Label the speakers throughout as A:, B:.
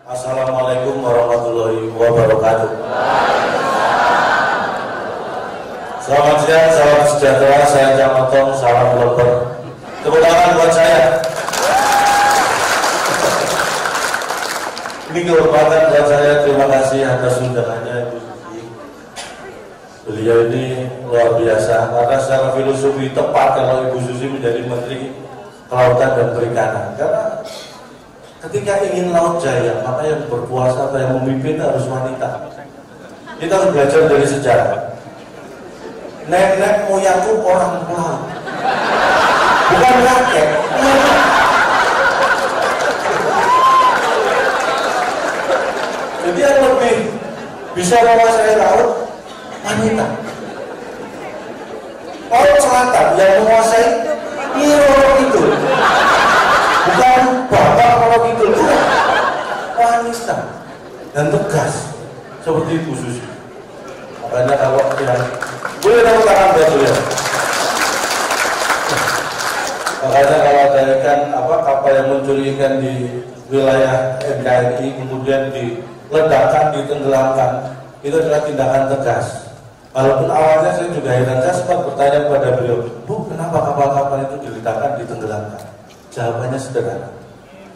A: Assalamualaikum warahmatullahi wabarakatuh. Selamat siang, salam sejahtera. Saya Cak Otong, salam lebar. Tepuk tangan buat saya. Ini kehormatan buat saya. Terima kasih atas undangannya Ibu Susi. Beliau ini luar biasa karena secara filosofi tepat kalau Ibu Susi menjadi Menteri Kelautan dan Perikanan. Karena ketika ingin laut jaya, maka yang berkuasa atau yang memimpin harus wanita. Kita harus belajar dari sejarah. Nenek moyangku orang pelaut, bukan rakyat. Jadi yang lebih bisa menguasai laut, wanita. Laut selatan yang menguasai Nyiro itu, bukan bapak kalau gitu, wanita dan tegas seperti Ibu Susi. Makanya kalau yang boleh tepuk tangan buat beliau. Makanya kalau ada ikan kapal yang mencuri ikan di wilayah NKRI kemudian diledakkan, ditenggelamkan, itu adalah tindakan tegas. Walaupun awalnya saya juga heran, saya sempat bertanya kepada beliau, Bu, kenapa kapal-kapal itu diledakkan, ditenggelamkan? Jawabannya sederhana,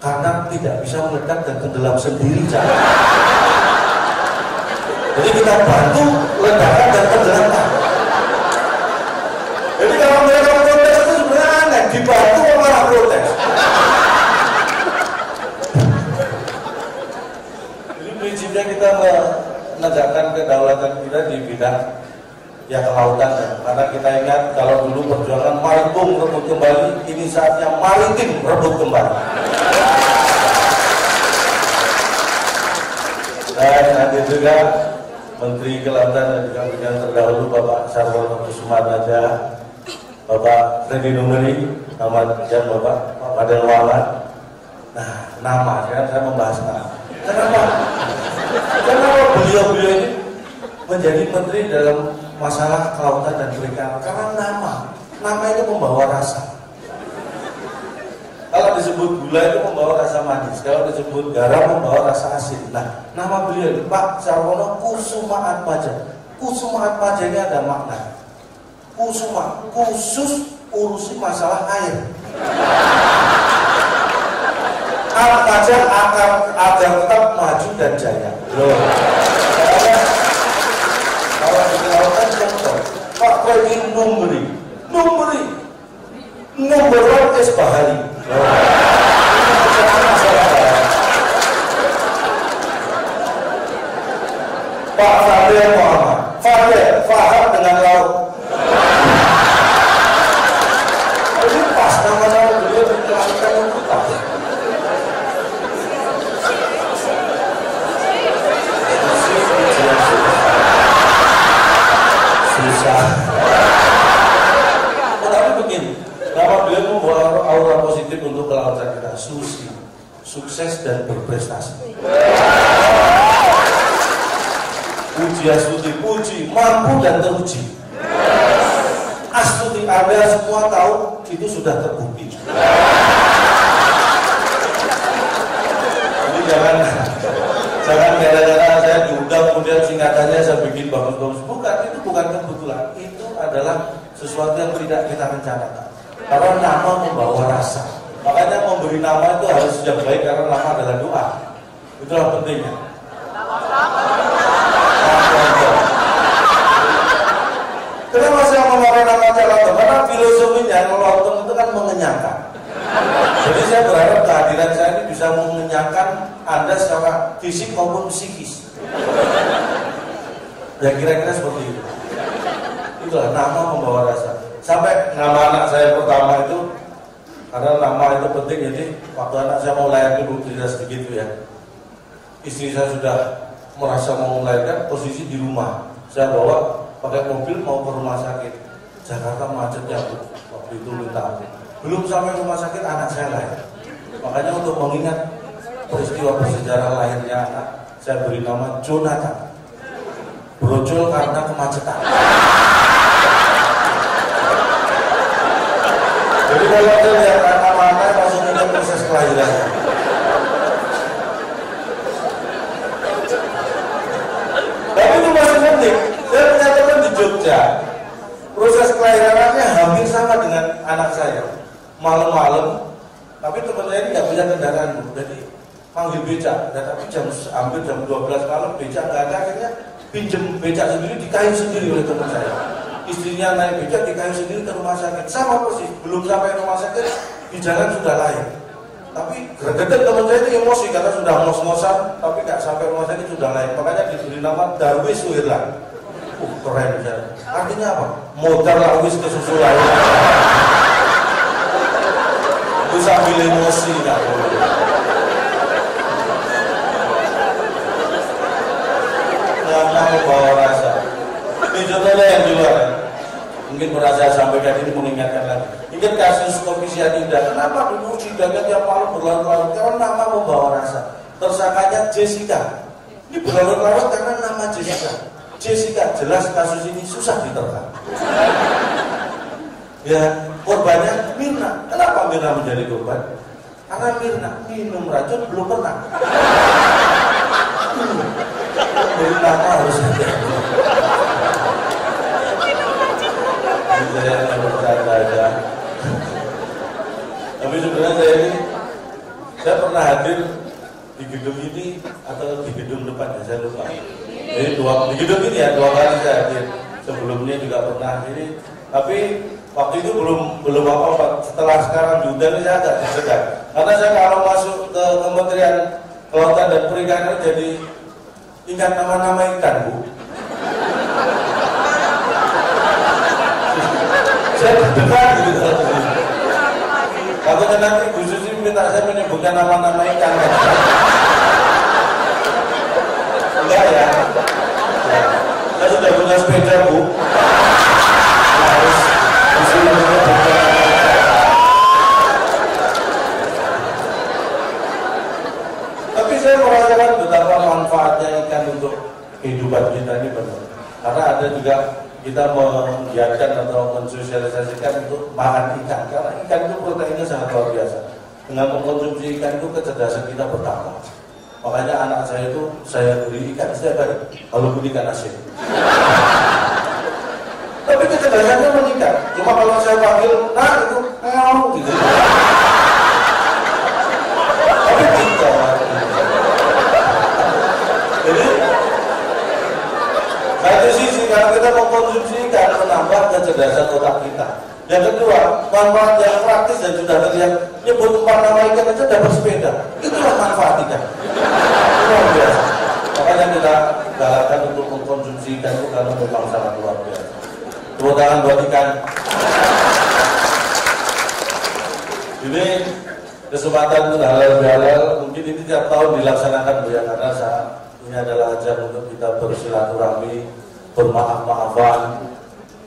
A: karena tidak bisa meledak dan tenggelam sendiri. Jadi kita bantu ledakan dan tenggelamkan. Jadi kalau mereka protes itu sebenarnya aneh, dibantu malah protes. Jadi prinsipnya kita menegakkan kedaulatan kita di bidang kelautan, karena kita ingat kalau dulu perjuangan maritim rebut kembali, ini saatnya maritim rebut kembali. Dan hadir juga Menteri Kelautan dan Perikanan terdahulu Bapak Sarwono Kusumanaja, Bapak Freddy Numeri, selamat siang Bapak Fadel Wawan. Nah, nama, saya membahas nama. Kenapa beliau-beliau ini menjadi menteri dalam masalah kelautan dan perikanan? Karena nama itu membawa rasa. Kalau disebut gula itu membawa rasa manis, kalau disebut garam membawa rasa asin. Nah, nama beliau Pak Sarwono Kusuma Atmaja. Kusuma Atmaja ini ada makna. Kusuma, khusus urusi masalah air. Atmaja agar tetap maju dan jaya. Loh. Kalau di kelautan contoh, Pak Freddy Numeri, nomor 1 es bahari. Pak Fadel Muhammad, Faham dengan laut. Ini pas nama-nama beliau dikeluarkan itu pas. Susah. Tetapi begini, nama beliau membawa aura positif untuk kelautan kita. Susi, sukses dan berprestasi. Puji Astuti, puji, mampu dan teruji. Astuti, Anda semua tahu itu sudah terbukti. Jadi jangan gara-gara saya diundang kemudian singkatannya saya bikin bagus-bagus. Bukan, itu bukan kebetulan. Itu adalah sesuatu yang tidak kita rencanakan. Karena nama membawa rasa. Makanya memberi nama itu harus yang baik karena nama adalah doa. Itulah pentingnya. Kenapa saya memakai nama Cak? Karena filosofinya Lontong itu kan mengenyangkan. Jadi saya berharap kehadiran saya ini bisa mengenyangkan Anda secara fisik maupun psikis. Ya kira-kira seperti itu. Itulah nama membawa rasa. Sampai nama anak saya pertama itu, karena nama itu penting, jadi waktu anak saya mau lahir dulu tidak sedikit ya. Istri saya sudah merasa mau melahirkan, posisi di rumah. Saya bawa pakai mobil mau ke rumah sakit. Jakarta macetnya waktu itu minta. Belum sampai rumah sakit anak saya lahir. Makanya untuk mengingat peristiwa bersejarah lahirnya anak, saya beri nama Jonathan. Brojol karena kemacetan. Jadi kalau saya lihat anak-anak langsung ingat proses kelahiran. ya. Proses kelahirannya hampir sama dengan anak saya. Malam-malam, tapi teman saya ini nggak punya kendaraan, Bu. Jadi panggil becak. Dan tapi hampir jam 12 malam becak nggak ada, akhirnya pinjem becak sendiri, dikayu sendiri oleh teman saya. Istrinya naik becak, dikayu sendiri ke rumah sakit. Sama persis, belum sampai rumah sakit di jalan sudah lahir. Tapi gregetan teman saya itu emosi karena sudah ngos-ngosan, tapi nggak sampai rumah sakit sudah lahir. Makanya diberi nama Darwis Suherlan. Keren ya. Artinya apa? Modal lawis ke susu lahir. Itu sambil emosi nggak boleh. Nggak mau bawa rasa. Ini contohnya yang di luar. Mungkin merasa sampaikan ini mengingatkan lagi. Ingat kasus kopi cyanida. Kenapa dulu sidangnya tiap malam berlarut-larut? Karena nama membawa rasa. Tersangkanya Jessica. Ini berlarut-larut karena nama Jessica. Jessica, jelas kasus ini susah diterka. Ya, korbannya Mirna. Kenapa Mirna menjadi korban? Karena Mirna minum racun belum pernah. Jadi nama harus ada. Saya nggak bercanda aja. Tapi sebenarnya saya pernah hadir di gedung ini atau di gedung depan, saya lupa. Jadi di gedung ini ya 2 kali saya hadir. Sebelumnya juga pernah ini. Tapi waktu itu belum apa-apa. Setelah sekarang diundang ini saya agak deg-degan. Karena saya kalau masuk ke Kementerian Kelautan dan Perikanan jadi ingat nama-nama ikan, Bu. Saya deg-degan gitu. Takutnya nanti Bu Susi minta saya menyebutkan nama-nama ikan. Enggak ya. Saya sudah punya sepeda, Bu. Harus tapi saya merasakan betapa manfaatnya ikan untuk kehidupan kita ini benar. Karena ada juga kita menggiatkan atau mensosialisasikan untuk makan ikan. Karena ikan itu proteinnya sangat luar biasa. Dengan mengkonsumsi ikan itu kecerdasan kita bertambah. Makanya anak saya itu saya beri ikan setiap hari, kalau beri ikan asin. Tapi kecerdasannya meningkat. Cuma kalau saya panggil, nah itu gitu. Tapi tidak. Jadi satu sisi kalau kita mengkonsumsi ikan menambah kecerdasan otak kita. Yang kedua, manfaat yang praktis dan sudah terlihat. Nyebut 4 nama ikan aja dapat sepeda. Itulah manfaat ikan. Luar biasa. Makanya kita galakkan untuk mengkonsumsi ikan itu karena memang sangat luar biasa. Tepuk tangan buat ikan. Ini kesempatan untuk halal bihalal. Mungkin ini tiap tahun dilaksanakan, Bu, ya, karena ini adalah ajang untuk kita bersilaturahmi, bermaaf-maafan.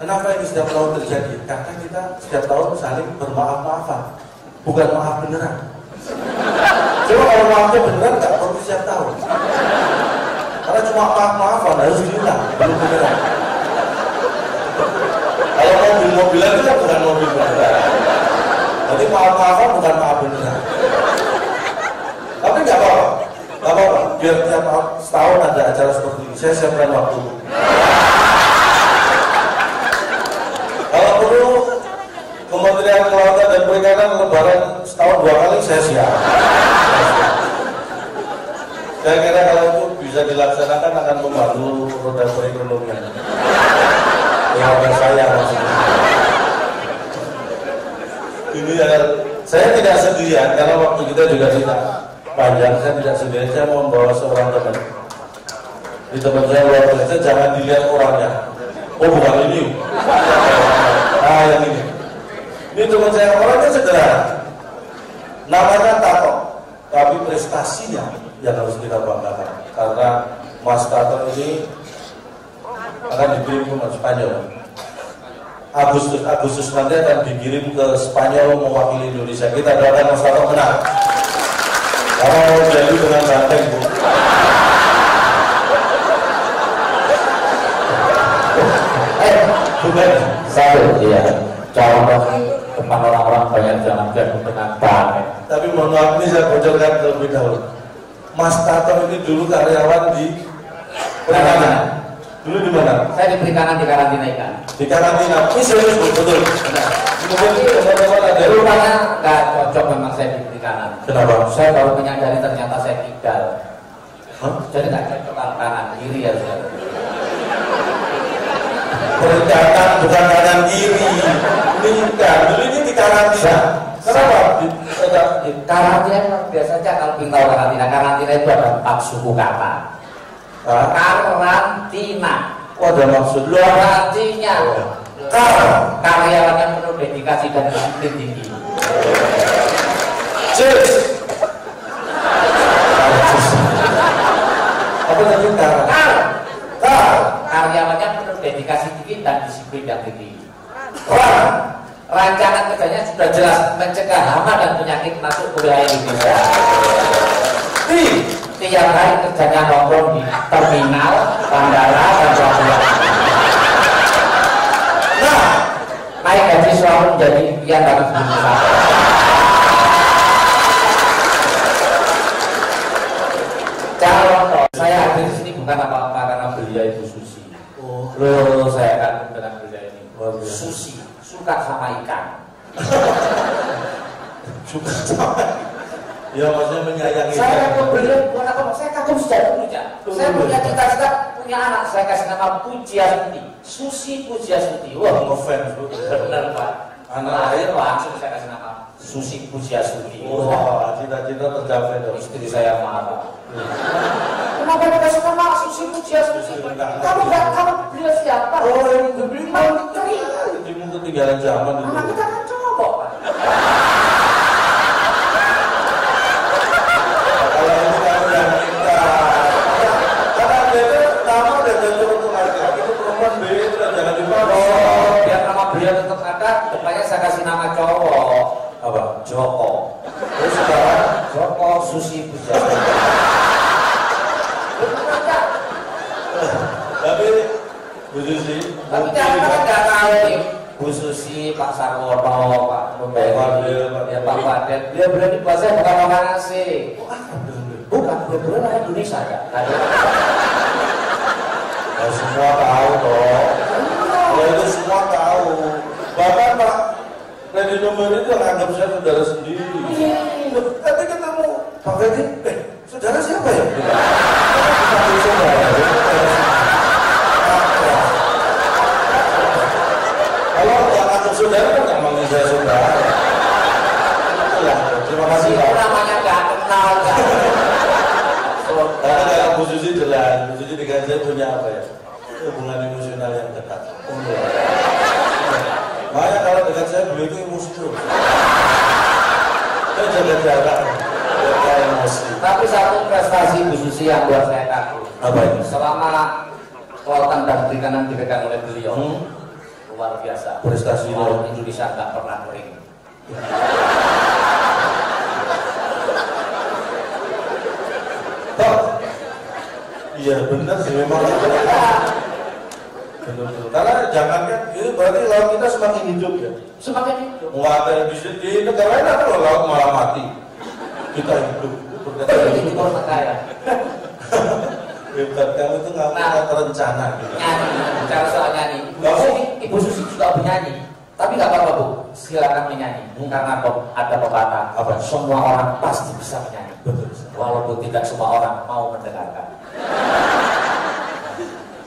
A: Kenapa ini setiap tahun terjadi? Karena kita setiap tahun saling bermaaf-maafan, bukan maaf beneran. Cuma kalau maafnya beneran nggak perlu setiap tahun. Karena cuma maaf-maafan harus diulang, belum beneran. Kalau mobil-mobilan itu kan bukan mobil beneran. Jadi maaf-maafan bukan maaf beneran. Tapi nggak apa-apa, nggak apa-apa. Biar tiap setahun ada acara seperti ini, saya siapkan waktu. Kalau perlu Kementerian Kelautan dan Perikanan lebaran setahun 2 kali saya siap. Saya kira kalau itu bisa dilaksanakan akan membantu roda perekonomian. Ya, saya maksudnya. Ini saya tidak sendirian karena waktu kita juga tidak panjang. Saya tidak sendirian. Saya mau membawa seorang teman. Di teman saya luar biasa. Jangan dilihat orangnya. Oh, bukan ini. Ah, yang ini. Ini teman saya, orangnya sederhana. Namanya Tato, tapi prestasinya yang harus kita banggakan. Karena Mas Tato ini akan dikirim ke Spanyol. Agustus nanti akan dikirim ke Spanyol mewakili Indonesia. Kita doakan Mas Tato menang. Karena mau jadi dengan banteng, Bu.
B: Bukan satu, iya. Contoh depan orang-orang banyak jangan dengan banteng.
A: Tapi mohon maaf, ini saya bocorkan terlebih dahulu. Mas Tato ini dulu karyawan di Perikanan. Dulu di mana?
B: Saya diberi kanan di karantina ikan.
A: Di karantina. Ini serius Bu, betul.
B: Benar.
A: Kemudian ada
B: Rupanya nggak cocok memang saya diberi kanan.
A: Kenapa?
B: Saya baru menyadari ternyata saya kidal.
A: Hah?
B: Jadi nggak cocok kalau kanan kiri ya sudah.
A: Berkanan bukan kanan kiri. Ini kan dulu ini di karantina. Kenapa?
B: Karantina biasanya kalau ingin tahu karantina itu ada 4 suku kata. Karantina.
A: Oh, ada maksud
B: Lo artinya karyawan yang penuh dedikasi dan disiplin tinggi.
A: Apa tadi
B: Karyawannya penuh dedikasi tinggi dan disiplin yang tinggi. Rancangan kerjanya sudah jelas mencegah hama dan penyakit masuk ke wilayah Indonesia. Tiap hari kerjanya nongkrong di terminal, bandara, dan pelabuhan. Naik gaji selalu menjadi impian bagi pengusaha. Calon saya hadir di sini bukan apa-apa karena beliau Ibu Susi. Loh, saya kagum dengan beliau ini. Susi, suka sama ikan.
A: Suka sama. Ya maksudnya menyayangi.
B: Saya kagum beliau bukan apa-apa. Saya kagum sejak dulu ya. Saya punya cita-cita punya anak. Saya kasih nama Pujiastuti. Susi Pujiastuti. Wah,
A: ngefans Bu.
B: benar Pak.
A: Anak lahir
B: langsung saya kasih nama Susi Pujiastuti.
A: Wah, cita-cita tercapai dong.
B: Istri saya marah. Kenapa kita suka sama Susi Pujiastuti? Kamu nggak tahu beliau siapa?
A: Oh, yang dibeli
B: menteri.
A: Ini ketinggalan zaman itu.
B: Anak kita kan cowok Pak.
A: Kalau itu kamu yang minta. Karena dia itu nama dan jatuh untuk harga. Itu perempuan beda, jangan dipakai.
B: Biar nama beliau tetap ada, depannya saya kasih nama cowok.
A: Apa?
B: Joko.
A: Terus sekarang
B: Joko Susi Pujiastuti.
A: tapi Bu Susi,
B: Tapi jangan kan nggak tahu nih Bu Susi, Pak Sarwono, Pak Fadel, ya Pak Fadel. Dia bilang di bahasa bukan orang asing. Bukan, betul-betul orang Indonesia ya.
A: ya semua tahu toh. Ya itu semua tahu. Bahkan Pak Freddy Numbers itu anggap saya saudara sendiri. Tapi ketemu Pak Freddy, saudara siapa ya? Kalau yang anggap saudara kan nggak manggil saya saudara. Itulah. Terima kasih Pak.
B: Namanya nggak kenal kan.
A: Karena kalau Bu Susi jelas, Bu Susi dengan saya punya apa ya? Hubungan emosional yang dekat. Makanya kalau dekat saya beliau itu emosi terus. Saya jaga jarak, jaga emosi.
B: Tapi satu prestasi Bu Susi yang buat saya kagum.
A: Apa itu?
B: Selama kelautan dan perikanan dipegang oleh beliau, luar biasa.
A: Prestasi
B: Laut Indonesia nggak pernah kering.
A: Toh, iya benar sih memang. Benar-benar. Karena jangankan itu berarti laut kita semakin hidup ya.
B: Semakin hidup.
A: Nggak ada yang bisa di negara lain ada loh laut malah mati. Kita hidup.
B: Ini di kota kaya.
A: Hebat kamu itu nggak punya terencana gitu.
B: Nyanyi, bicara soal nyanyi. Ibu Susi juga penyanyi. Tapi nggak apa-apa Bu, silakan menyanyi. Karena ada pepatah,
A: Apa?
B: semua orang pasti bisa menyanyi.
A: Betul.
B: Walaupun tidak semua orang mau mendengarkan.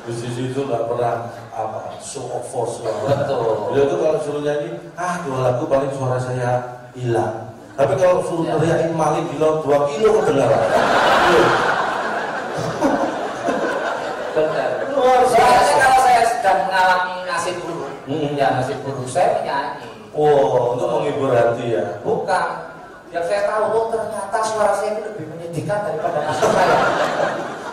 A: Bu Susi itu nggak pernah apa show of force suara.
B: Betul.
A: Beliau itu kalau suruh nyanyi, 2 lagu paling suara saya hilang. Tapi kalau suruh teriakin maling di laut 2 kilo kedengaran.
B: Benar.
A: Luar
B: Soalnya
A: biasa.
B: kalau saya sedang mengalami nasib buruk, ya nasib buruk saya menyanyi.
A: Oh, untuk menghibur hati ya.
B: Bukan. Yang saya tahu, oh ternyata suara saya itu lebih menyedihkan daripada nasib saya.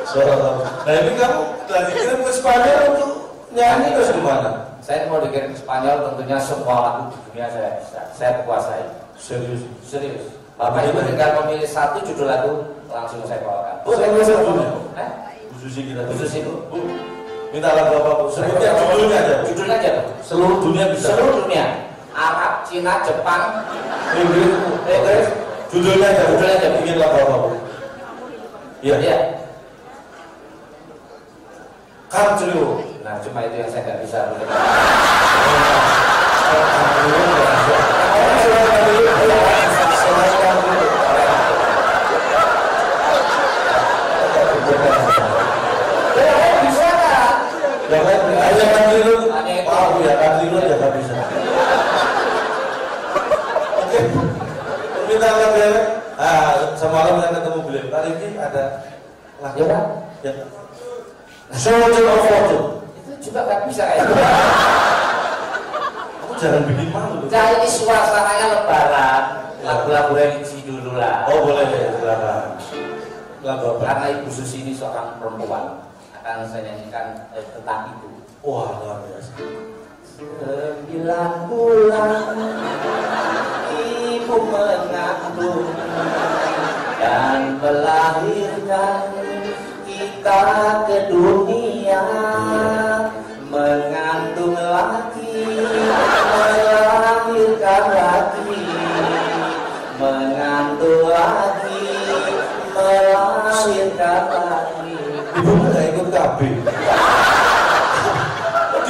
A: Suara kamu. Nah ini kamu lagi kirim ke Spanyol untuk nyanyi terus gimana?
B: Saya mau dikirim ke Spanyol, tentunya semua lagu di dunia saya bisa. Saya kuasai.
A: Serius.
B: Serius. Bapak Ibu tinggal memilih satu judul lagu, langsung saya bawakan.
A: Oh, saya bisa dulu.
B: Bu
A: Susi kita.
B: Susi Bu.
A: Minta lagu apa Bu? Sebutnya judulnya aja.
B: Judulnya aja Bu.
A: Seluruh dunia bisa.
B: Seluruh dunia. Arab, Cina, Jepang,
A: Inggris.
B: Inggris.
A: Judulnya aja.
B: Judulnya aja.
A: Bikin lagu apa Bu? Iya.
B: Iya.
A: anjlok.
B: Nah, cuma itu yang saya nggak bisa. Bisa kan?
A: Hanya anjlok. Tahu ya anjlok ya nggak bisa. Oke. Permintaan lagu semalam saya ketemu beliau. Kali ini ada lagu ya. Soldier of Fortune.
B: Itu juga nggak bisa ya.
A: Aku jangan bikin malu.
B: Nah, ini suasananya lebaran. Lagu-lagu religi dulu lah.
A: Oh boleh ya, silakan. Lagu apa?
B: Karena Ibu Susi ini seorang perempuan, akan saya nyanyikan tentang itu.
A: Wah luar biasa.
B: 9 bulan ibu mengandung dan melahirkan kita ke dunia, mengandung lagi, melahirkan lagi, mengandung lagi, melahirkan lagi.
A: Ibu nggak ikut KB.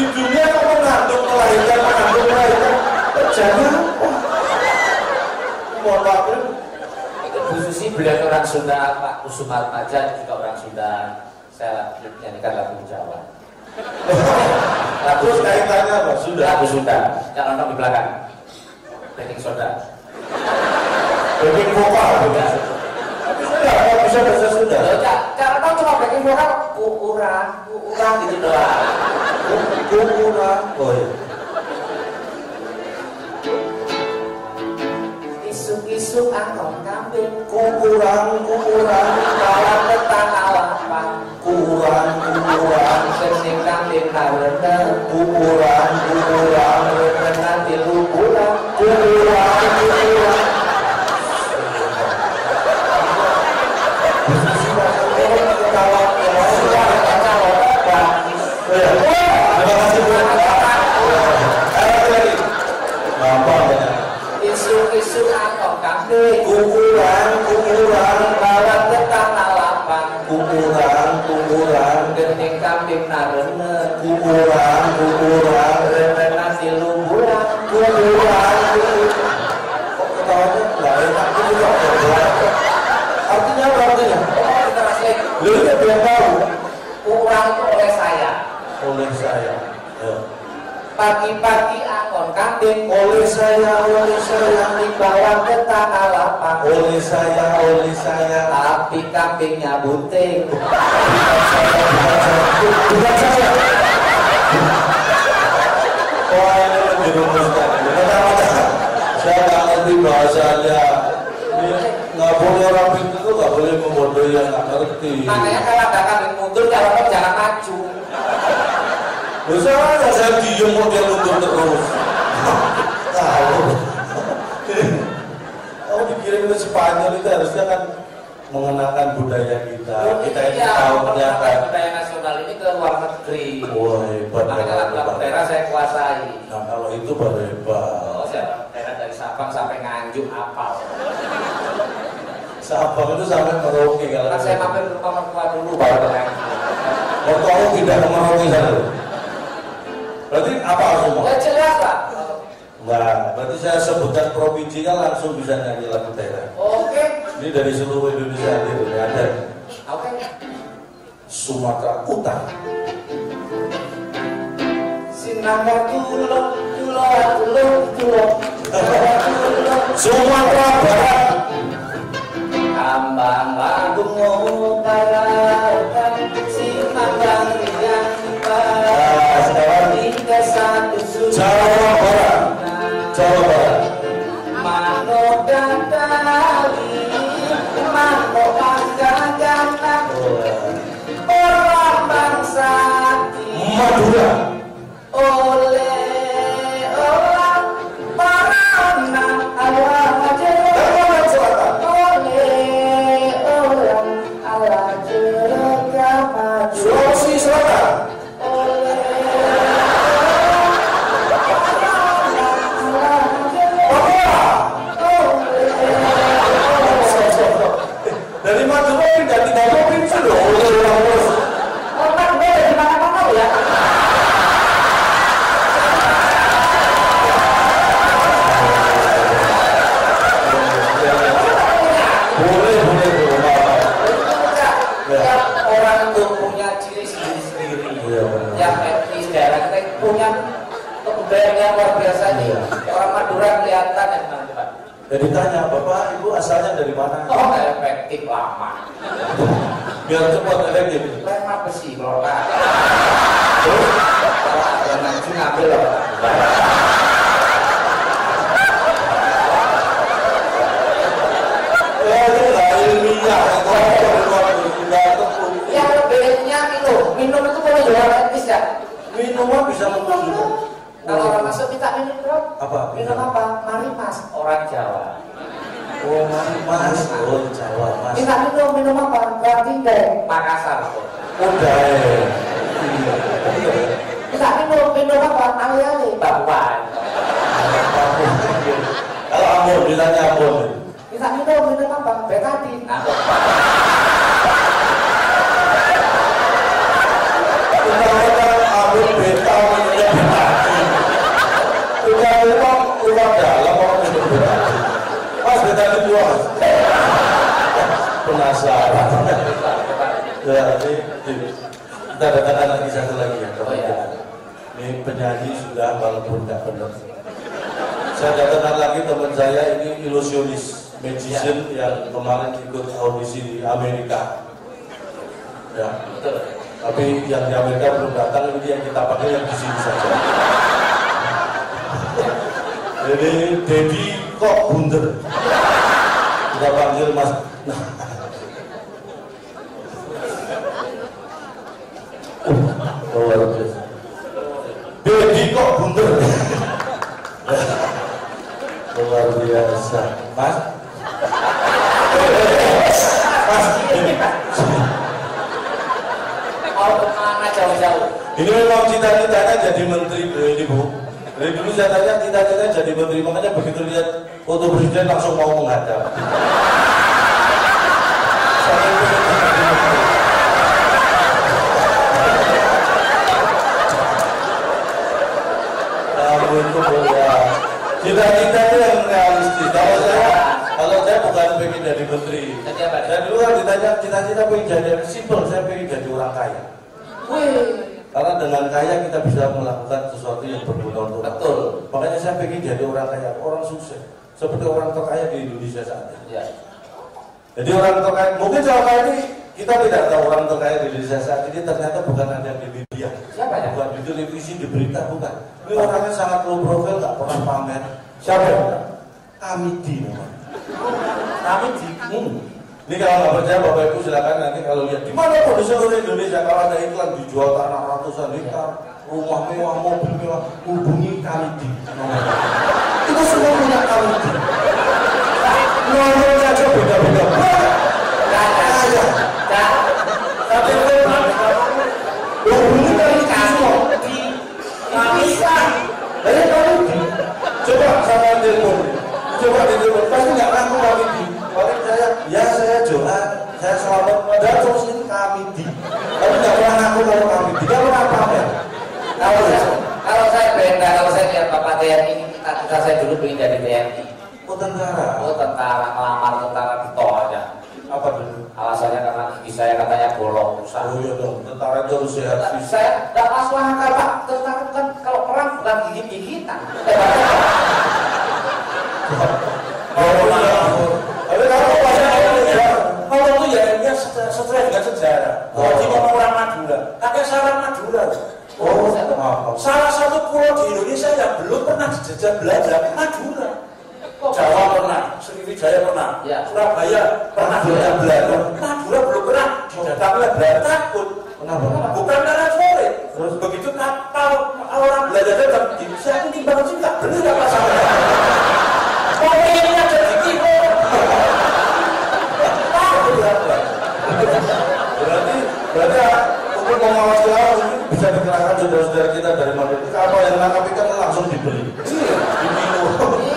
A: Di dunia kok mengandung melahirkan. Jangan. Mohon maaf.
B: Bu Susi beliau orang Sunda, Pak Kusuma Atmaja juga orang Sunda. Saya nyanyikan lagu Jawa.
A: Terus kaitannya apa? Sunda.
B: Lagu Sunda. Jangan nonton di belakang. Baking soda.
A: Baking vokal. Tapi saya nggak bisa bahasa Sunda.
B: Jangan nonton cuma baking vokal. Kurang gitu doang.
A: Kurang. Oh iya.
B: Isuk-isuk angkong kambing.
A: Kurang.
B: Bawa ke tanah lapang.
A: Kurang.
B: Kening kambing karena
A: Kurang.
B: nanti lu pulang.
A: Kurang. Terima kasih Bu. Gampang ya.
B: Isu-isu angkong kambing.
A: Kurang.
B: Bawa ke tanah lapang.
A: Kurang.
B: Kening kambing narene.
A: Kurang.
B: Nanti lu pulang.
A: Kok ketawanya nggak enak gitu kok? Artinya apa artinya?
B: Oh, kita masih
A: Lu ini belum tahu.
B: kurang itu oleh saya.
A: Oleh saya. Ya.
B: Pagi-pagi angkong kambing.
A: Oleh saya.
B: Dibawa ke tanah lapang.
A: Oleh saya.
B: Tapi kambingnya bunting.
A: Bukan saya. Wah ini lebih rumuskan. Saya nggak ngerti bahasanya. Nggak boleh orang pintu itu nggak boleh membodohi yang nggak ngerti.
B: Makanya kalau ada kambing mundur, jangan maju.
A: Misalnya saya diem kok dia mundur terus. Tahu. Oh dikirim ke Spanyol itu harusnya kan mengenalkan budaya kita. Kita ini tahu ternyata
B: budaya nasional ini ke luar negeri.
A: wah hebat.
B: Makanya lagu-lagu daerah saya kuasai.
A: Nah kalau itu baru hebat.
B: Oh, saya daerah dari Sabang sampai Nganjuk apal.
A: Sabang itu sampai Merauke kalau.
B: Kan saya mampir ke rumah mertua dulu baru ke Nganjuk.
A: Mertuamu tidak ke Merauke sana. Berarti apa semua?
B: Ya jelas Pak.
A: Enggak, berarti saya sebutkan provinsinya langsung bisa nyanyi lagu daerah.
B: Oke.
A: Ini dari seluruh Indonesia hadir, ada
B: Oke.
A: Sumatera Utara,
B: Sinangga tulo.
A: Sumatera Barat,
B: Ambang Lagung Utara, Sinangga yang
A: sekarang
B: tiga satu
A: Jawa Barat,
B: Mano dadali, mano panggaganan, orang bangsa
A: Madura,
B: oleh orang paranan ala
A: Kalimantan Selatan,
B: oleh orang ala jerga maju,
A: Sulawesi Selatan, dari Madura pindah 3 provinsi loh.
B: untuk punya ciri sendiri-sendiri.
A: Iya,
B: Yang etnis daerah kita punya kebudayaan yang luar biasa nih. Orang Madura kelihatan ya teman-teman.
A: Jadi tanya, Bapak Ibu asalnya dari mana?
B: Oh, efektif lama.
A: Biar cepat efektif.
B: Lemah besi kalau tak. Dan nanti ngambil loh.
A: Itu nggak ilmiah.
B: Yang bedanya minum itu boleh jual etis ya.
A: Minuman bisa menunjukkan.
B: Kalau orang masuk minta minum bro.
A: Apa?
B: Minum apa? Mari mas. Orang Jawa.
A: Oh, Mas. Oh, Jawa, Mas.
B: Minta minum apa? Berarti deh. Makassar.
A: Udah.
B: Minta minum apa? Ali-ali. Bapuan.
A: Kalau Ambon, ditanya Ambon.
B: Minta minum apa? Betadin.
A: Kita Ambon beta minumnya betadin. Udah dalam orang minum betadin. Mas betadin dua. Penasaran. Ya, ini kita datangkan lagi satu lagi ya.
B: Oh ya.
A: Ini penyanyi sudah walaupun nggak benar. Saya datangkan lagi teman saya ini ilusionis, magician yang kemarin ikut audisi di Amerika. Ya,
B: Betul.
A: tapi yang di Amerika belum datang, ini yang kita pakai yang di sini saja. Jadi Dedi kok bunder. Kita panggil Mas. Luar biasa. Dedi kok bunder. Luar biasa, Mas. Mas,
B: Mau kemana jauh-jauh?
A: ini memang cita-citanya jadi menteri, ini Bu. Dari dulu saya tanya cita-citanya jadi menteri, makanya begitu lihat foto presiden langsung mau menghadap. Saya ingin jadi menteri. Itu ya. Cita-cita itu yang realistis. Kalau saya bukan pengen jadi menteri.
B: Jadi apa?
A: Saya dulu kan ditanya cita-cita pengen jadi simple. Saya pengen jadi orang kaya.
B: Wih.
A: Karena dengan kaya kita bisa melakukan sesuatu yang berguna untuk orang.
B: Betul.
A: Makanya saya pengen jadi orang kaya, orang sukses. Seperti orang terkaya di Indonesia saat ini.
B: Ya.
A: Jadi orang terkaya, mungkin selama ini kita tidak tahu orang terkaya di Indonesia saat ini ternyata bukan ada di media.
B: Siapa ya?
A: Bukan di televisi, di berita, bukan. Ini orangnya sangat low profile, nggak pernah pamer. Siapa ya? Kamidi namanya. Kamidi. Ini kalau nggak percaya Bapak Ibu silakan nanti kalau lihat di mana pun di seluruh Indonesia kalau ada iklan dijual tanah ratusan hektar, rumah mewah, mobil mewah, hubungi Kamidi. Itu semua punya Kamidi. Nomornya aja beda-beda. Kaya. Tapi itu hubungi Kamidi semua. Bisa. Dari Kamidi. Coba sama telepon. Coba di telepon. Pasti nggak ngaku Kamidi. Paling saya Johan, saya selamat. Dan terus ini Kamidi. Tapi nggak pernah ngaku kalau Kamidi. Nggak pernah pamer.
B: Kalau saya beda, kalau saya lihat Bapak TNI, kita saya dulu pengen jadi TNI.
A: Oh tentara.
B: Oh tentara, melamar tentara ditolak aja.
A: Apa dulu?
B: Alasannya karena gigi saya katanya bolong rusak.
A: Oh iya dong, tentara itu harus sehat.
B: Saya tidak masuk akal Pak. Tentara kan kalau perang bukan gigit-gigitan.
A: Tapi kalau itu ya dia sesuai dengan sejarah. Jadi ngomong orang Madura, pakai saran Madura. Oh, salah satu pulau di Indonesia yang belum pernah dijajah Belanda, Madura. Jawa pernah, Sriwijaya pernah,
B: ya.
A: Surabaya pernah dijajah Belanda. Madura belum pernah dijajah oleh Belanda. Takut. Kenapa? Bukan karena sore. Terus begitu kapal orang Belanda datang, saya ini timbangan sih nggak beli apa sama. Oh ini ada di timur. Berarti untuk mengawasi lawan bisa dikerahkan saudara-saudara kita dari Madura. Apa yang nangkap ikan langsung dibeli.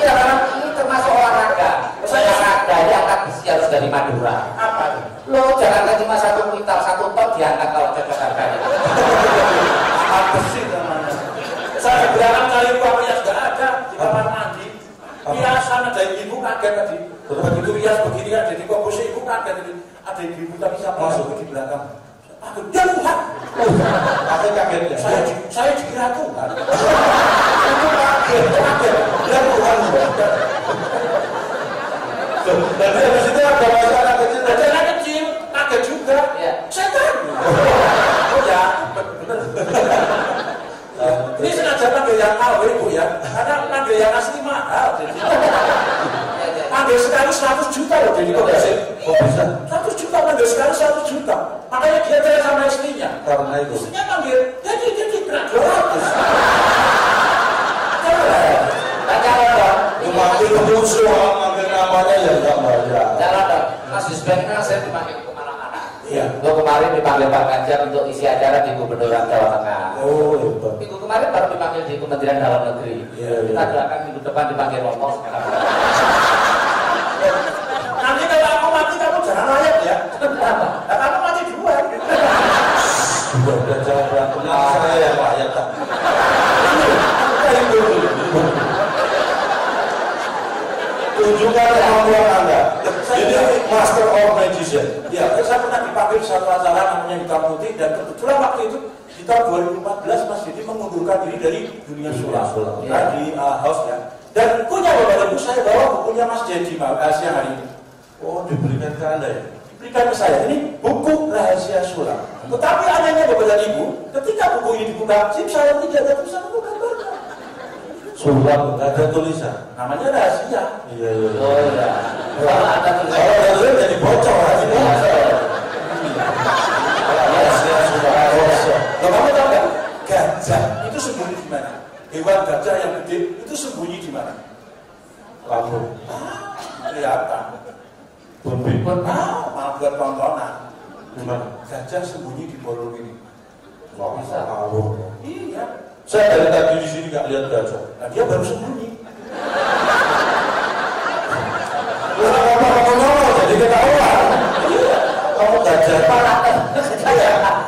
B: Iya, karena ini termasuk olahraga. Olahraga ya angkat besi harus dari Madura.
A: Apa?
B: Lo jangan cuma 1 kuintal 1 ton diangkat kalau cocok harganya.
A: Angkat besi namanya.
C: Saya berangkat kali uangnya sudah ada di kamar mandi. Biasa ada ibu kaget tadi. Begitu bias begini ada di kopos ibu kaget tadi. Ada ibu tapi siapa masuk di belakang. Ya Tuhan.
A: Aku kaget ya.
C: Saya dikira Tuhan.
A: Aku kaget. Ya Tuhan. Dan habis itu ada anak kecil.
C: Ada anak kecil, kaget juga. Setan. Oh ya, benar. Ini sengaja panggil yang KW Bu ya, karena panggil yang asli mahal. Panggil sekali 100 juta loh, jadi kok bisa? 100 juta panggil sekali 100 juta. Makanya dia cerai sama istrinya.
A: Karena itu.
C: Istrinya panggil, jadi kena 200.
B: Jangan dong.
A: Cuma itu musuh, manggil namanya ya nggak bayar.
B: Jangan dong. Mas Yusbeknya saya dipanggil kemana-mana.
C: Iya.
B: Gue kemarin dipanggil Pak Ganjar untuk isi acara di Gubernuran Jawa Tengah.
A: Oh hebat.
B: Minggu kemarin baru dipanggil di Kementerian Dalam Negeri. Kita doakan minggu depan dipanggil ngomong sekarang.
C: Nanti kalau aku mati kamu jangan layak ya. Nah, kamu mati duluan.
A: Sudah jangan berantem. Saya yang layak tak. Tunjukkan kemampuan Anda. Ini Master of Magician.
C: Ya, saya pernah dipanggil satu acara namanya Hitam Putih dan kebetulan waktu itu di tahun 2014 Mas Didi mengundurkan diri dari dunia sulap di house ya. Dan punya Bapak Ibu saya bawa bukunya Mas Dedi siang hari ini.
A: Oh, diberikan ke Anda ya?
C: Diberikan ke saya, ini buku rahasia sulap. Tetapi anehnya Bapak dan Ibu, ketika buku ini dibuka, saya tidak ada tulisan itu gambarnya.
A: Sulap, nggak ada tulisan.
C: Namanya rahasia.
A: Iya.
B: Oh iya. Kalau ada tulisan.
A: Kalau ada tulisan jadi bocor aja.
B: Rahasia sudah rahasia.
C: Kalau kamu tahu nggak? Gajah itu sembunyi di mana? Hewan gajah yang gede itu sembunyi di mana?
A: Lambung.
C: Kelihatan.
A: Bumbi.
C: Malah buat tontonan.
A: Gimana?
C: Gajah sembunyi di borong ini.
A: Nggak
B: Bisa.
A: tahu.
C: Iya.
A: Saya dari tadi di sini nggak lihat gajah.
C: Nah, dia baru sembunyi.
A: Ngomong-ngomong jadi ketahuan.
C: Iya.
A: Kamu gajah.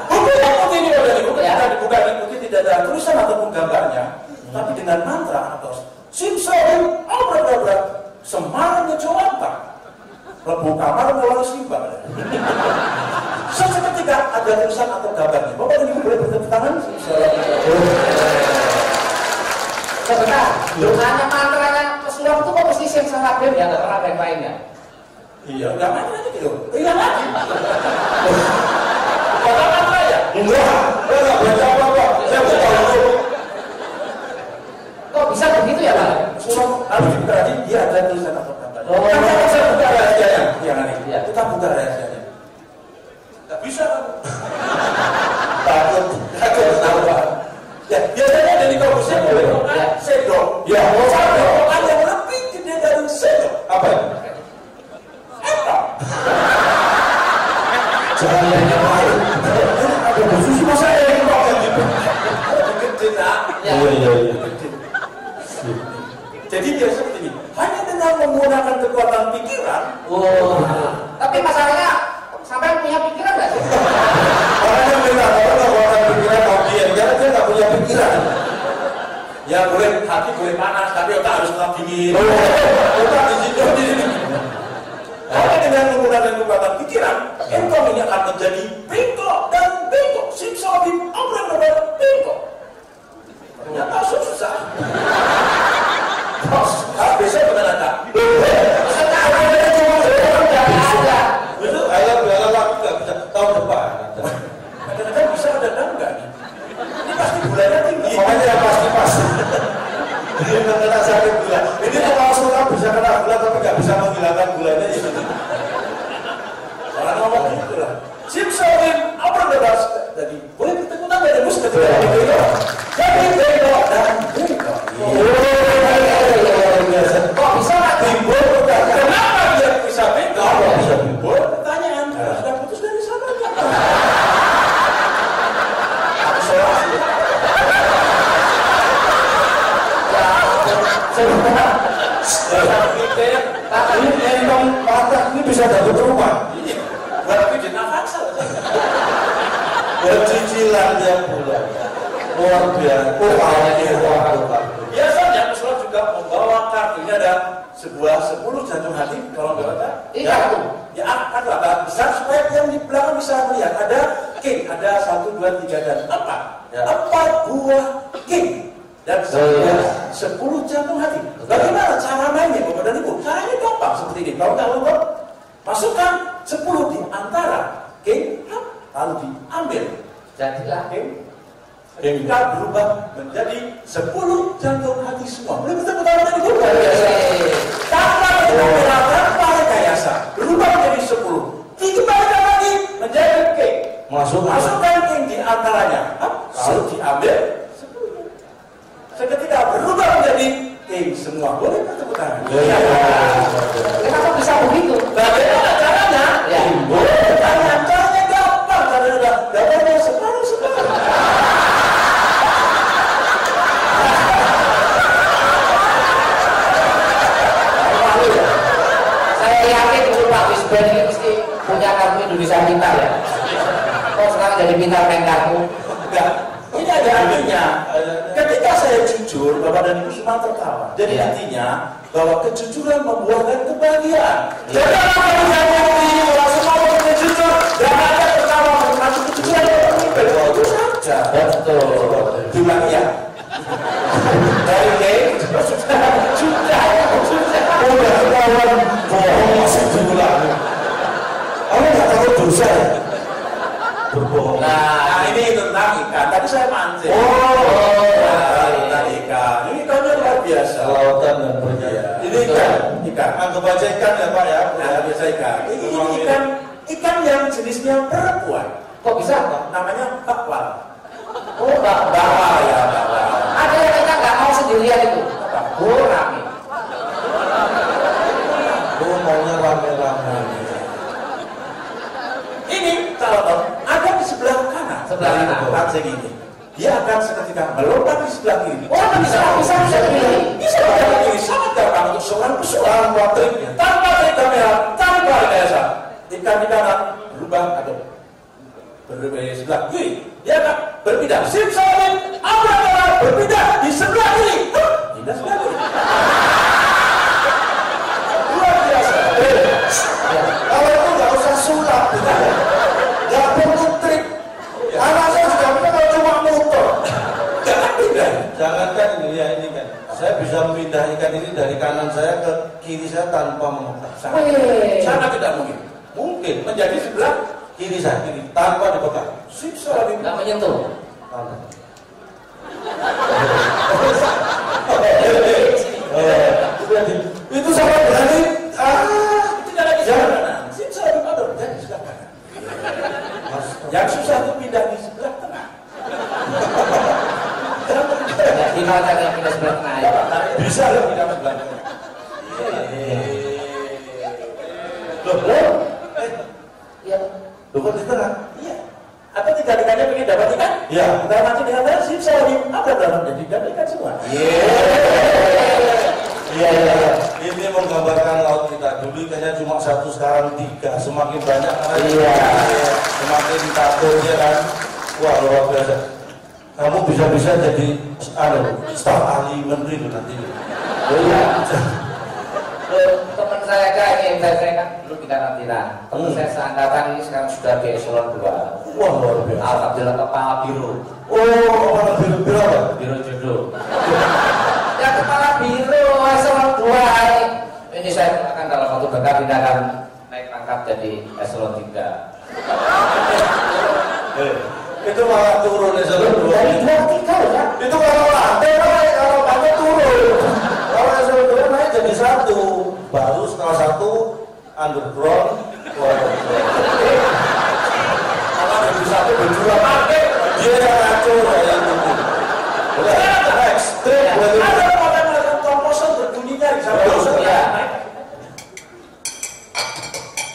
C: Buku yang putih ini udah dibuka. Kita dibuka di putih tidak ada tulisan ataupun gambarnya, tapi dengan mantra atau simsalabim abracadabra Semar ngejawanta. Lebu kamar mulai simbang. Seketika ada tulisan atau gambarnya. Bapak dan Ibu boleh bertepuk tangan.
B: Sebentar, doanya mantranya pesulap itu kok mesti simsalabim ya, nggak pernah ada yang lainnya.
C: Iya, nggak mantra aja gitu. Iya lagi. Bapak mantra ya?
A: Enggak, saya nggak baca apa-apa. Saya baca dulu.
B: Kok bisa begitu ya Pak?
C: Surat harus dibuka lagi, dia ada tulisan atau gambarnya.
B: Oh.
C: Kan saya buka rahasianya. Yang ini.
B: Iya.
C: Kita buka rahasianya. Nggak bisa kan?
A: Takut
C: Ketahuan. Ya, biasanya dari kampusnya boleh
B: Ya.
C: sendok.
A: Ya,
C: Mau sendok yang lebih gede dari sendok.
A: apa ya?
C: Apa?
A: Jangan yang lain. Ada khusus masa yang pakai gitu.
C: Gede nak.
B: Ya.
A: Iya.
C: Jadi dia seperti ini. Hanya dengan menggunakan kekuatan pikiran.
B: Oh. Tapi masalahnya sampai punya pikiran nggak sih?
A: Orang yang bilang orang pikiran audiens, karena dia nggak punya pikiran.
C: Ya boleh hati boleh panas, tapi otak harus tetap dingin.
A: Otak di sini.
C: Hanya dengan menggunakan kekuatan pikiran, engkau ini akan menjadi bengkok dan bengkok. Simsalabim abracadabra bengkok. Ternyata susah. Besok benar tak?
A: Itu ayam waktu nggak bisa tahun depan.
C: Kadang-kadang bisa kadang enggak nih. Ini pasti bulannya tinggi.
A: Makanya yang pasti pas. Ini kena sakit gula. Ini kalau sulap bisa kena gula tapi nggak bisa menghilangkan gulanya ya.
C: Orang ngomong gitu lah. Simsalabim abracadabra. Jadi boleh bertemu tangan dari mus ketika bengkok. Jadi bengkok dan bengkok.
B: Kok bisa nggak
C: Timbul udah. Kenapa dia bisa bengkok? Bisa timbul pertanyaan. Sudah putus dari sana. Aku salah. Saya pikir
A: Ini entong patah ini bisa dapat rumah.
C: iya. Buat bikin nafas.
A: Buat cicilan tiap bulan. Luar biasa.
C: Biasanya pesulap juga membawa kartu. Ini ada sebuah 10 jantung hati kalau nggak ada.
B: Iya,
C: Ya, agak besar supaya yang di belakang bisa melihat. Ada king. Ada 1, 2, 3 dan 4.
A: Ya.
C: 4 buah king dan 10 jantung hati. Bagaimana cara mainnya Bapak dan Ibu? Caranya gampang seperti ini. Tahu nggak Bapak? Masukkan 10 di antara king, lalu diambil.
B: Jadilah
C: King. Ketika berubah menjadi 10 jantung hati semua. Boleh kita putar lagi dulu? Tanpa rekayasa, tanpa rekayasa, berubah menjadi 10. Dikembalikan lagi menjadi king. Masukkan king di antaranya. Lalu diambil 10. Seketika berubah menjadi king semua. Boleh kita putar?
B: kenapa bisa begitu?
C: Bagaimana caranya?
B: Ya.
C: Boleh bertanya. Caranya gampang. Caranya udah gambarnya separuh.
B: Saya yakin dulu Pak Wisben ini mesti punya kartu Indonesia Pintar ya. Kok sekarang jadi pintar main kartu?
C: Enggak. Ini ada artinya. Ketika saya jujur, Bapak dan Ibu semua tertawa. Jadi artinya bahwa kejujuran membuahkan kebahagiaan. Jadi kalau saya orang semua mau jujur, dan ada tertawa menikmati kejujuran itu saja.
B: Betul.
C: Juga iya. Dari ini sudah. Udah ketahuan bohong masih diulang. Kamu nggak tahu dosa ya? Berbohong. Nah, ini tentang ikan. Tadi saya mancing. Tentang ikan. Ini ikannya luar biasa.
A: Lautan dan perjalanan.
C: Ini ikan.
A: Anggap aja ikan ya Pak ya.
C: Nah, biasa ikan. Ini ikan yang jenisnya perempuan.
B: Kok bisa?
C: Namanya bakwal.
B: Oh,
C: Bawal ya, bawal.
B: ada yang kita nggak mau sendirian itu. Rame.
A: Lu maunya rame-rame.
C: Ini kalau ada di sebelah kanan.
B: Sebelah kanan.
C: Pancing ini. Dia akan seketika melompat di sebelah kiri.
B: Oh, bisa begini.
C: Bisa begini. Sangat gampang untuk seorang persoalan kuatrik tanpa kamera, tanpa rekayasa. Ikan di kanan berubah atau berubah di sebelah kiri. Dia akan berpindah. Simsalabim, abrakadabra berpindah di sebelah kiri. Pindah sebelah kiri. Luar biasa.
A: Kalau itu nggak usah sulap, gitu ya. Nggak perlu trik. Anak saya juga punya kalau cuma motor.
C: Jangan pindah.
A: Jangankan ini ya ini kan. Saya bisa memindah ikan ini dari kanan saya ke kiri saya tanpa memutar.
C: Sangat tidak mungkin.
A: Mungkin
C: Menjadi sebelah
A: kiri saya kiri tanpa dipegang.
C: simsalabim.
B: Nggak menyentuh.
A: Tangan. Itu sangat berani.
C: Tidak lagi sebelah kanan. Simsalabim adur dan di sebelah kanan. Yang susah itu pindah di sebelah tengah.
B: Ya, gimana yang pindah sebelah tengah ya?
C: Bisa loh pindah sebelah tengah.
A: Loh,
B: Iya.
A: loh kok di tengah?
C: Iya. Atau tiga-tiganya pengen dapat ikan?
A: Iya.
C: Kita mati di atas simsalabim apa dalam jadi dapat ikan semua.
A: Iya. Ini menggambarkan laut kita. Dulu ikannya cuma 1, sekarang 3. Semakin banyak karena semakin takut ya kan. Wah luar biasa. Kamu bisa-bisa jadi staf ahli menteri loh nanti.
B: Iya. Teman saya kayak saya kan dulu kita nantiran. Teman saya seangkatan ini sekarang sudah di eselon 2.
A: Wah luar biasa.
B: Alhamdulillah kepala biru.
A: Oh, kepala biru apa?
B: Biro jodoh. Ya kepala biro eselon 2 ini saya akan dalam waktu dekat ini akan naik pangkat jadi eselon 3.
A: Itu malah turun eselon 2.
B: Dari 2 3 ya.
A: Itu kalau lantai naik, kalau lantai turun. Kalau eselon 2 naik jadi 1. Baru setelah 1 underground.
C: Kalau ada di satu berjuang pakai
A: Dia yang ngatur kayak gitu. Ekstrim.
C: ada melakukan tong kosong berbunyinya di sana.
B: Ya.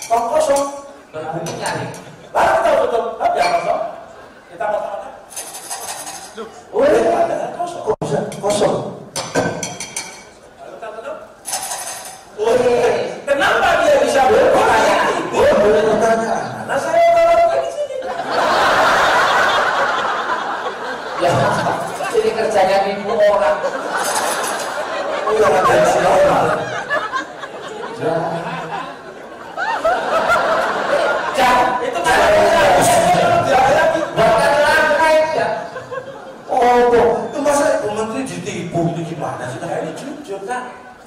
C: Tong kosong.
B: Berbunyinya nih.
C: Lalu kita tutup. Tapi yang kosong kita potong-potong. Ada kosong.
A: Kok bisa kosong?
C: Lalu kita tutup. Kenapa dia bisa berbunyi?
A: Boleh bertanya.
C: Karena saya taruh di sini.
B: Ya. Jadi kerjanya nipu orang.
A: Jangan tensi normal.
B: Jangan.
C: Itu kan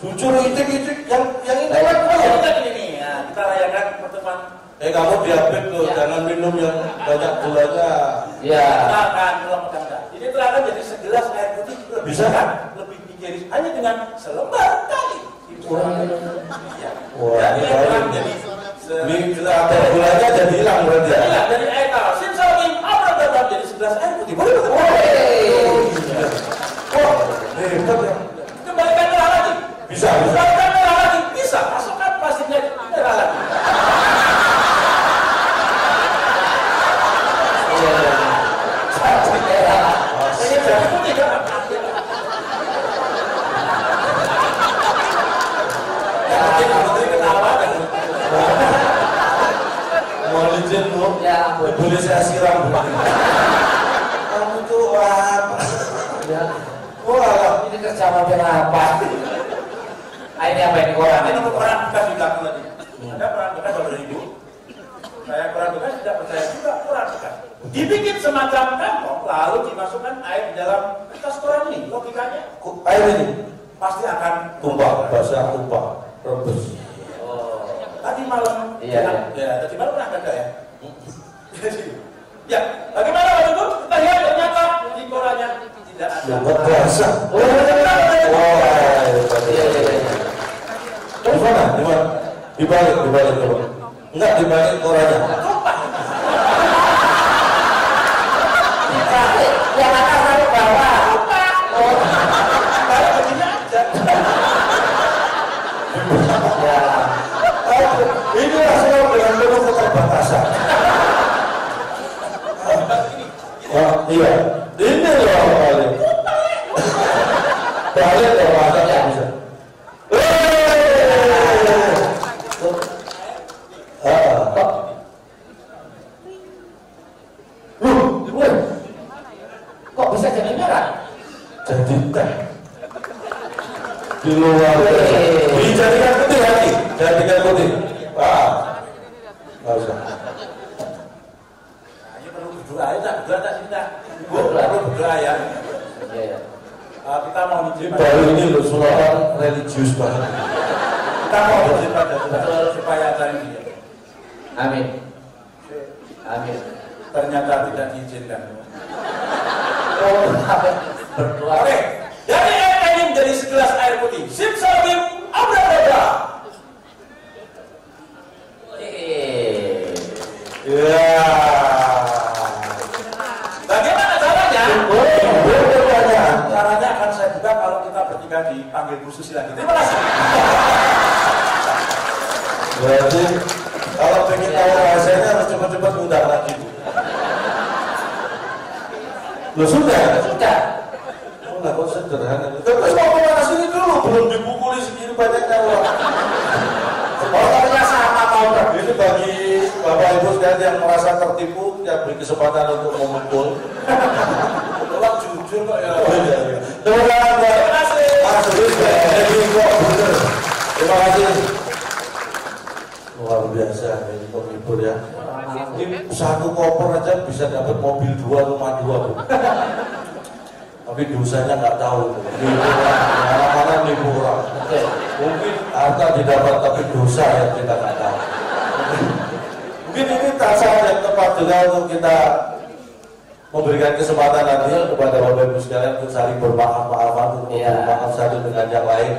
A: Jujur itik-itik yang ini.
C: Ini ya, kita rayakan pertemuan.
A: Kamu diabetes loh, jangan minum yang banyak gulanya.
B: Ya.
C: Makan enggak. Ini terangkan jadi segelas air putih lebih
A: Bisa kan?
C: Lebih higienis hanya dengan selembar kali.
A: Wah,
C: ini terang jadi
A: ini ada gulanya jadi hilang berarti ya.
C: hilang dari air tawar. Simsalabim abradabra jadi segelas air putih. Boleh betul.
A: Wah, hebat ya.
C: Kembalikan merah lagi.
A: Bisa.
C: Kembalikan merah lagi. Bisa. Masukkan plastiknya merah lagi. Ini jadi putih kan? Putih ketawa kan?
A: Mau izin bu?
B: Ya ampun.
A: Boleh saya siram bu? Kamu tuh apa?
B: Ya.
A: Wah,
B: Ini kerja mobil apa? Ini apa ini koran?
C: Ini nomor koran bekas juga tadi. Ada koran bekas dari ibu. Saya koran bekas tidak percaya juga koran bekas. Dibikin semacam kantong lalu dimasukkan air di dalam kertas koran ini. Logikanya
A: air ini
C: pasti akan
A: tumpah, basah tumpah, rebus.
B: Oh.
C: tadi malam.
B: Iya.
C: Ya, tadi malam pernah ada ya. Ya, bagaimana waktu itu? Kita lihat ternyata di korannya tidak ada.
A: Lumpur basah.
B: Oh.
A: Wah,
B: Iya.
A: di mana? Di mana? Dibalik coba. Enggak dibalik korannya.
B: Yang atas taruh bawah. Oh.
C: Balik begini aja.
B: Ya.
A: Ini rasanya dengan penuh keterbatasan. Oh, iya. Ini loh balik. Balik loh masanya bisa.
B: Kok bisa jadi merah?
A: Jadi teh di luar biasa. Dijadikan putih lagi, jadikan putih. Wah, nggak usah.
C: Ini perlu berdoa ya, berdoa tak cinta. Ibu perlu berdoa ya.
B: Iya.
C: Kita mau
A: Ini
C: izin
A: baru ini loh sulatan religius banget.
C: kita mau izin pada Tuhan supaya acara ini.
B: Amin. Amin.
C: Ternyata tidak diizinkan.
B: Oh, berdoa.
C: Oke, dari air ini menjadi segelas air putih. Simsalabim, abradabra.
A: Ya.
C: Bagaimana caranya?
A: Bertanya.
C: Caranya akan saya buka kalau kita bertiga dipanggil Bu Susi lagi. Terima kasih.
A: Berarti kalau pengen tahu rahasianya harus cepat-cepat undang lagi. Lo sudah?
B: Sudah.
A: Oh, nggak kok sederhana. Terus mau kemana sini dulu? Belum dipukuli segini banyaknya orang.
C: Pokoknya sama mau
A: Ini bagi Bapak Ibu sekalian yang merasa tertipu, yang beri kesempatan untuk memukul.
C: Tolong jujur kok ya.
A: Oh, iya. Terima kasih. Mas Rudy, jadi kok bener. Terima kasih. Luar biasa ini penghibur ya. Ini satu koper aja bisa dapat mobil 2, rumah 2 Bu. Tapi dosanya nggak tahu. Mana-mana nipu orang. Mungkin harta didapat tapi dosa yang kita nggak tahu. Mungkin ini tak saat yang tepat juga untuk kita memberikan kesempatan nanti kepada Bapak Ibu sekalian untuk saling bermaaf-maafan, untuk bermaaf satu dengan yang lain,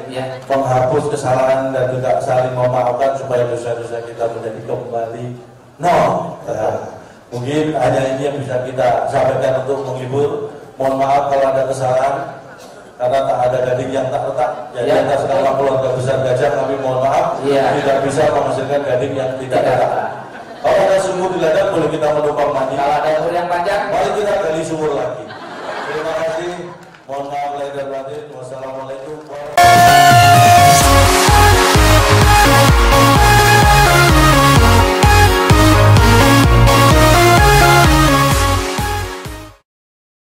A: menghapus kesalahan dan juga saling memaafkan supaya dosa-dosa kita menjadi kembali nol. Mungkin hanya ini yang bisa kita sampaikan untuk menghibur. Mohon maaf kalau ada kesalahan karena tak ada gading yang tak retak. Jadi atas nama keluarga besar Gajah kami mohon maaf tidak bisa menghasilkan gading yang tidak retak. Kalau ada sumur di ladang boleh kita menumpang mandi.
B: Kalau ada umur yang panjang,
A: mari kita gali sumur lagi. Terima kasih. Mohon maaf.